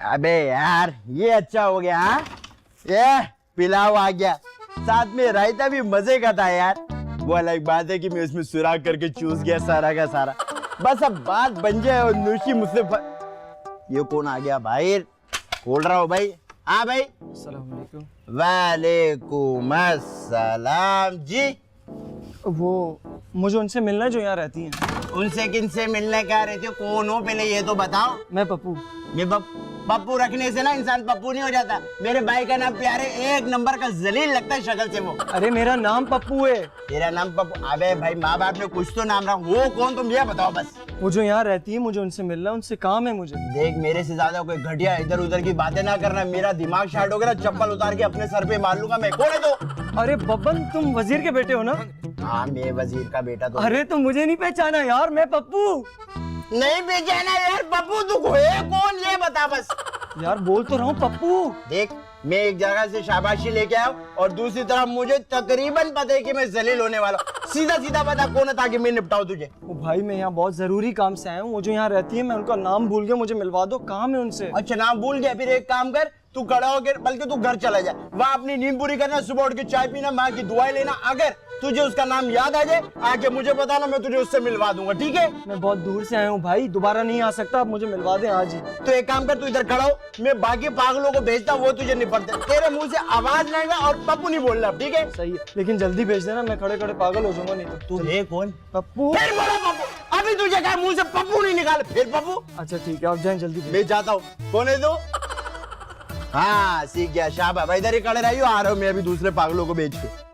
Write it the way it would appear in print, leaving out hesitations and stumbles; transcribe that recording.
अबे यार ये अच्छा हो गया। हाँ ये पिलाओ आ गया, साथ में रायता भी मजे का था यार। वो अलग बात है कि मैं उसमें सुराख करके चूस गया सारा का सारा। बस अब बात बन जाए और नूशी मुझसे ये कौन आ गया भाई? खोल रहा हो भाई? हाँ भाई। अस्सलाम वालेकुम। वालेकुम अस्सलाम जी। वो मुझे उनसे मिलना है जो यहाँ रहती हैं। उनसे किनसे मिलने क्या रहते हो? कौन हो पहले ये तो बताओ। मैं पप्पू। ये पप्पू रखने से ना इंसान पप्पू नहीं हो जाता। मेरे भाई का नाम प्यारे एक नंबर का जलील लगता है शक्ल से वो। अरे मेरा नाम पप्पू है। तेरा नाम पप्पू? अबे भाई माँ बाप ने कुछ तो नाम रखा। वो कौन तुम ये बताओ बस। वो जो यहाँ रहती है, मुझे उनसे मिलना है, उनसे काम है मुझे। देख मेरे से ज्यादा कोई घटिया इधर उधर की बातें ना करना। मेरा दिमाग शार्ट हो गया, चप्पल उतार के अपने सर पे मार लूंगा मैं। कौन है तो? अरे बब्बन, तुम वजीर के बेटे हो ना? हाँ मैं वजीर का बेटा तो। अरे तुम मुझे नहीं पहचाना यार, मैं पप्पू। नहीं पहचाना यार? पप्पू तू है कौन ये बता बस। यार बोल तो रहा हूँ पप्पू। देख मैं एक जगह से शाबाशी लेके आया और दूसरी तरफ मुझे तकरीबन पता है कि मैं जलील होने वाला। सीधा सीधा बता कौन है ताकि मैं निपटाऊं तुझे। ओ भाई मैं यहाँ बहुत जरूरी काम से आया हूँ। वो जो यहाँ रहती है, मैं उनका नाम भूल गया, मुझे मिलवा दो, काम है उनसे। अच्छा नाम भूल गया? फिर एक काम कर, तू खड़ा होकर बल्कि तू घर चला जा, वहाँ अपनी नींद पूरी करना, सुबह उठ के चाय पीना, माँ की दुआएं लेना। अगर तुझे उसका नाम याद आ जाए आके मुझे बताना, मैं तुझे उससे मिलवा दूंगा। ठीक है? मैं बहुत दूर से आया हूँ भाई, दोबारा नहीं आ सकता। आप मुझे मिलवा दें आज ही। तो एक काम कर, तू इधर खड़ा हो, मैं बाकी पागलों को भेजता हूँ, वो तुझे निपटते। तेरे मुंह से आवाज लेगा और पप्पू नहीं बोलना। ठीक है? सही है, लेकिन जल्दी भेज देना, मैं खड़े खड़े पागल हो जाऊंगा नहीं तो। तू है कौन? पप्पू। फिर बोला पप्पू। अभी तुझे कहा मुंह से पप्पू नहीं निकाल, फिर पप्पू। अच्छा ठीक है, आप जाएं जल्दी भेज। मैं जाता हूँ। कौन है तू? हाँ सीख गया, शाबाश। इधर ही खड़े रहियो, आ रहा हूँ मैं अभी दूसरे पागलों को भेज के।